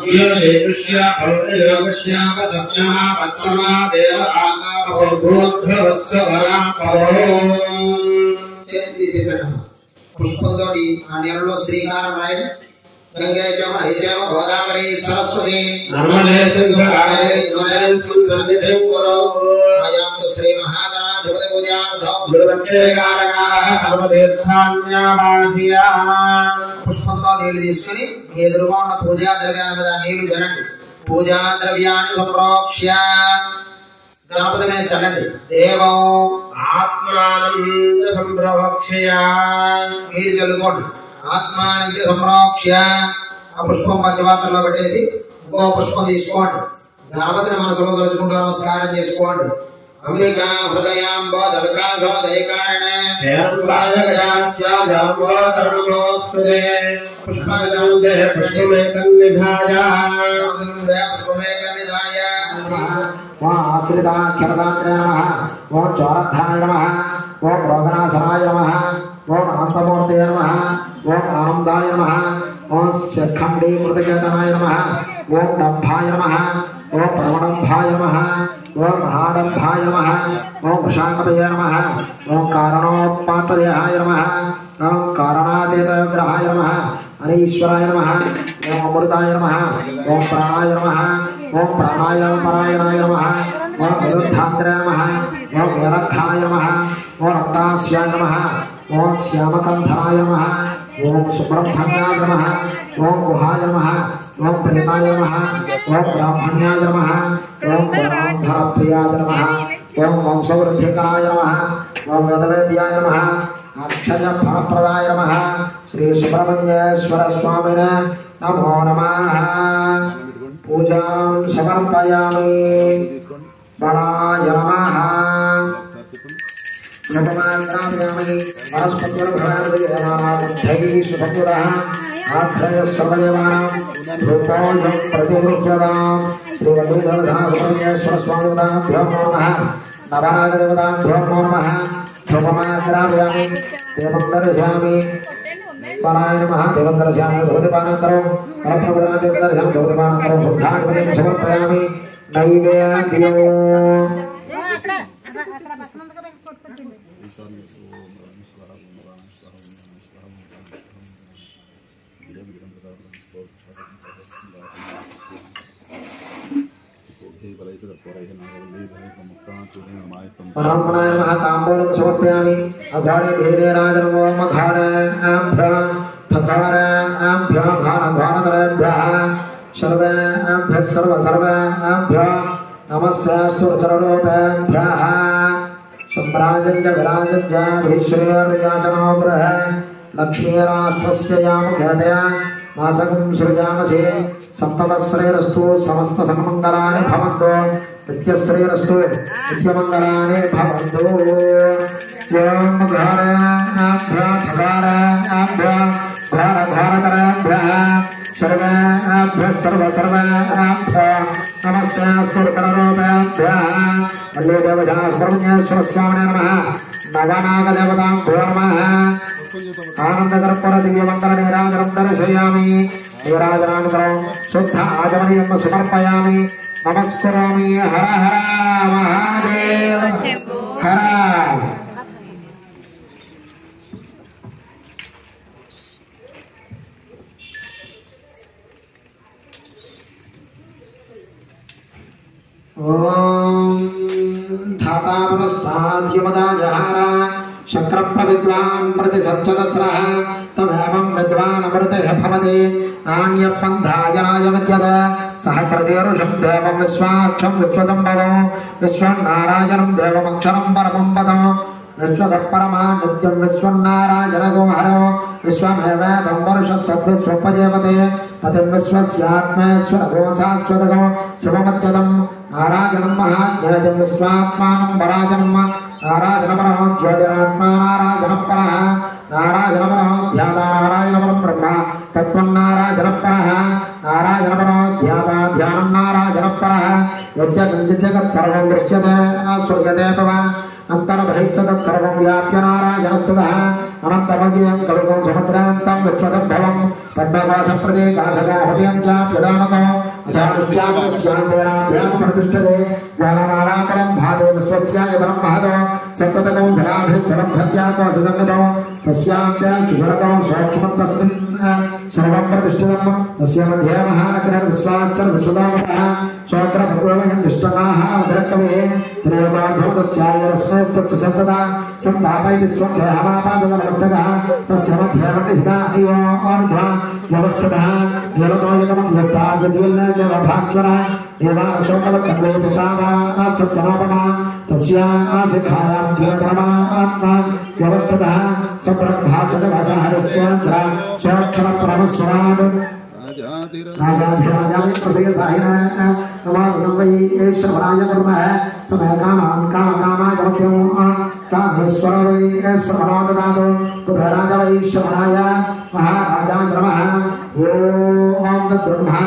योगेश्या भवयोगश्या सत्यमा पस्समा देव आकारो भूर्भुवस्व वरापरो చేతి చేసడం పుష్పంతోటి ఆ నీళ్ళలో శ్రీకారం రాయడం గంగే చమ హైచమ గోదావరి సరస్వతి నర్మదే సింధు కావేరి నర్మదే సన్నిధిం కురు అయాం శ్రీ మహాగణాధిపతి పూజార్థం గురుదక్షేకారకాః సర్వతీర్థాన్యావాహియా పుష్పంతో నీళ్లు తీసుకుని ఎదురుగా ఉన్న పూజా ద్రవ్యాల మీద నీళ్లు జలండి పూజా ద్రవ్యాన్ని సంప్రోక్ష్య గణపతి మీద చల్లండి దేవం ఆత్మానం చ సంప్రోక్ష్య మీరు చల్లుకోండి ఆత్మానం చ సంప్రోక్ష్య ఆ పుష్పం మధ్యపాత్రలో పెట్టేసి ఇంకో పుష్పం తీసుకోండి గణపతిని మనసులో తలుచుకుంటూ నమస్కారం చేసుకోండి అంబికా హృదయాంబోధవికాశోదయకారణే హేరంబాజగజాస్యాజాంబోధరణమోస్తుతే పుష్పగదముదే పుష్పమేకం నిధాయ ఓం ఆశ్రితాఖ్యరదాత్రే నమః ఓం చోరధ్రాయ నమః ఓం రోగనాశనాయ నమః ఓం అనంతమూర్తయ నమః ఓం ఆనందాయ నమః ఓం శఖండీకృతచేతనాయ నమః ఓం డంభాయ నమః ఓం పరమడంభాయ నమః ఓం మహాడంభాయ నమః ఓం వృషాకపయ నమః ఓం కారణోపాతదేహాయ నమః ఓం కారణాతీత విగ్రహాయ నమః అనీశ్వరాయ నమః ఓం అమృతాయ నమః ఓం ప్రాణాయ నమః ఓం ప్రాణాయామపరాయణాయ నమః ఓం విరుద్ధాంతరాయ నమః ఓం వీరఘ్నాయ నమః ఓం రక్తాస్యాయ నమః ఓం శ్యామకంధరాయ నమః ఓం సుబ్రహ్మణ్యాయ నమః ఓం గుహాయ నమః ఓం ప్రేతాయ నమః ఓం బ్రాహ్మణ్యాయ నమః ఓం బ్రహ్మాంధరప్రియాయ నమః ఓం వంశవృద్ధికరాయ నమః ఓం వేదవేద్యాయ నమః అక్షయ ఫలప్రదాయ నమః శ్రీ సుబ్రహ్మణ్యేశ్వర స్వామినే నమో నమః పూజాం సమర్పయామి వరాయ నమః నమమాంద్రామి వనస్పతిర్భవాదై సుభద్రః ఆత్రయ సర్వదేవానాం రూపోయం ప్రతిగృహ్యతాం శ్రీ వల్లీధరధామేశ్వర స్వామిభ్యో నమః నవనాగదేవతాభ్యో నమః ధూపమాగ్రామయామి దేవం దర్శయామి వరాయ నమః దేవం దర్శయామి ధూపదీపానంతరం పరప్రభుదా దేవం దర్శయామి ధూపదీపానంతరం శుద్ధాగ్నిం సమర్పయామి నైవేద్యం ब्राह्मणाय नमः ताम्बूलं समर्पयामि अघाणे भेदे राजनमो मघाणेभ्यः थकारेभ्यः घानघानतरेभ्यः सर्वेभ्यः सर्वेभ्यः नमस्तेऽस्तु रुद्ररूपेभ्यः सम्राजञ्च विराजञ्च भीश्रेर्याचनो गृहे लक्ष्मीराष्ट्रस्य यामुखेदया मासकं सृजामसे सप्ततश्रेरस्तु समस्तसन्मङ्गलानि भवन्तु नित्यश्रेरस्तु नित्यमङ्गलानि भवन्तु ओम घारेभ्यः थकारेभ्यः घानघानतरेभ्यः सर्वेभ्यः सर्वेभ्यः नमस्तेऽस्तु रुद्ररूपेभ्यः वल्लीदेवतासुब्रह्मण्येश्वर स्वामिने नमः नवनागदेवताभ्यो नमः आनंदकर्पूर दिव्यमंगल नीराजनं दर्शयामि नीराजनानन्तरं शुद्ध आचमनीयं समर्पयामि नमस्करोमि हर हर महादेव हर ओम धाता पुरस्ताद्यमदा जहारा शक्रप्रविद्वान् प्रतिशश्चतस्रः तमेवं विद्वान् अमृतः भवति नान्यपन्थायनाय विद्यते सहस्रशीर्षं देवं विश्वाक्षं विश्वदम्भवं विश्वन्नारायणं देवमक्षरं परमं पदं विश्वतः परमा नित्यं विश्वन्नारायणगो हरो विश्वमेवेदं वर्षस्तद्विश्वोपजेवते पतिं विश्वस्यात्मेश्वरगो शाश्वतगो शिवमत्यदं नारायणं महाज्ञेयं विश्वात्मानं पराजनं नारायणपरः ज्योतिरात्मा नारायणपरः नारायणपरः ध्याता नारायणपरं ब्रह्म तत्त्वं नारायणपरः नारायणपरः ध्याता ध्यानं नारायणपरः यज्जगत् सर्वं दृश्यते श्रूयते तव अन्तर्बहिश्च तत्सर्वं व्याप्य नारायणस्तुतः अनन्तमव्ययं कविगुं समुद्रान्तं विश्वदं भवं पद्मकोशप्रदेकाशकोहृदयं चाप्यदानतो अजानुष्यामस्यान्तेनाभ्यां प्रतिष्ठते ज्ञानमालाकरं भाते विश्वस्यायतनं महतो सन्ततकं जलाभिस्तरं भद्याकोशसङ्गतो तस्यां ते क्षुषरकं सूक्ष्मन्तस्मिन् सर्वं प्रतिष्ठितं तस्य मध्ये महानगरविश्वाच्चर विश्वदामः शोत्रभद्रोमयं दिष्टनाः अवतरकविः त्रयोपाभवतस्यायरस्मैस्तस्य सन्तता सन्धापयति स्वं देहमापादनमस्तकः तस्य मध्ये मण्डिता इव अर्ध्वा व्यवस्थितः जलतो यतमं यस्ताद्विद्युल्न जलभास्वरः एवा अशोकवत्कन्वयपितावा सत्यनोपमा तस्या आशिखायां ध्यपरमा आत्मा व्यवस्थितः सब्रह्मासकवसहरस्यन्द्र सोक्षरपरमस्वरान् राजाधिराजाय प्रसयसाहिनाय नमामिदं वै श्रवणाय कुर्मः समय कामान् कामकामाय मुख्यं कामेश्वर वै श्रवणो ददातु कुबेराय वै श्रवणाय महाराजाय नमः ॐ तद्ब्रह्मा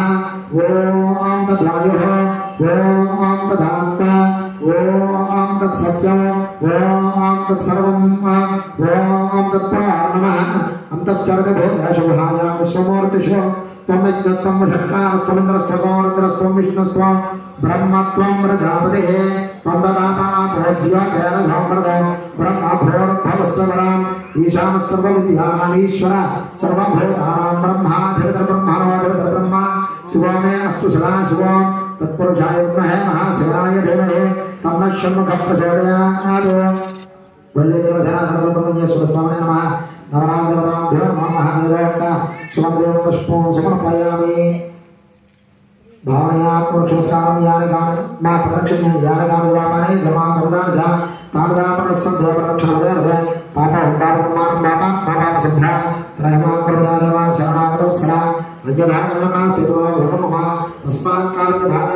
ॐ तद्वायुः ॐ तदात्मा ॐ तत्सत्यम् ॐ तत्सर्वम् ॐ तत्पुराणमः अन्तश्चरति भूतेषुहायां विश्वमूर्तिषु त्वं षट्कारस्त्वमिन्द्रस्त्वगोरुद्रस्त्वं विष्णुस्त्वं ब्रह्मत्वं प्रजापतिः त्वं ददामः भोज्योगेरभोमृत ब्रह्मभोर्भवस्वरां ईशानः सर्वविद्यानामीश्वर सर्वभूतानां ब्रह्माधिपतिर्ब्रह्मणोऽधिपतिर्ब्रह्मा शिवो मे अस्तु सदा शिवो तत्पुरुषाय विद्महे महासेनाय धीमहि तन्नः षण्मुखः प्रचोदयात् वल्लीदेवसेनासनतोब्रह्मण्येश्वरस्वामिने नमः नवनामदेवताभ्यो नमः महामेरोक्त सुमनदेवं पुष्पं समर्पयामि भावनया पुरुषस्कारं यानि गानि मा प्रदक्षिण्यं यानि गानि वामानि धर्मान्तरदान जा तानदापरसन्धो प्रदक्षिणदेवते पापं पापं पापं सिद्धा त्रयमा कृपया देवा शरणागतवत्सला अज्ञदाननास्ति त्वं भगवन् मम तस्मात् कालनिधान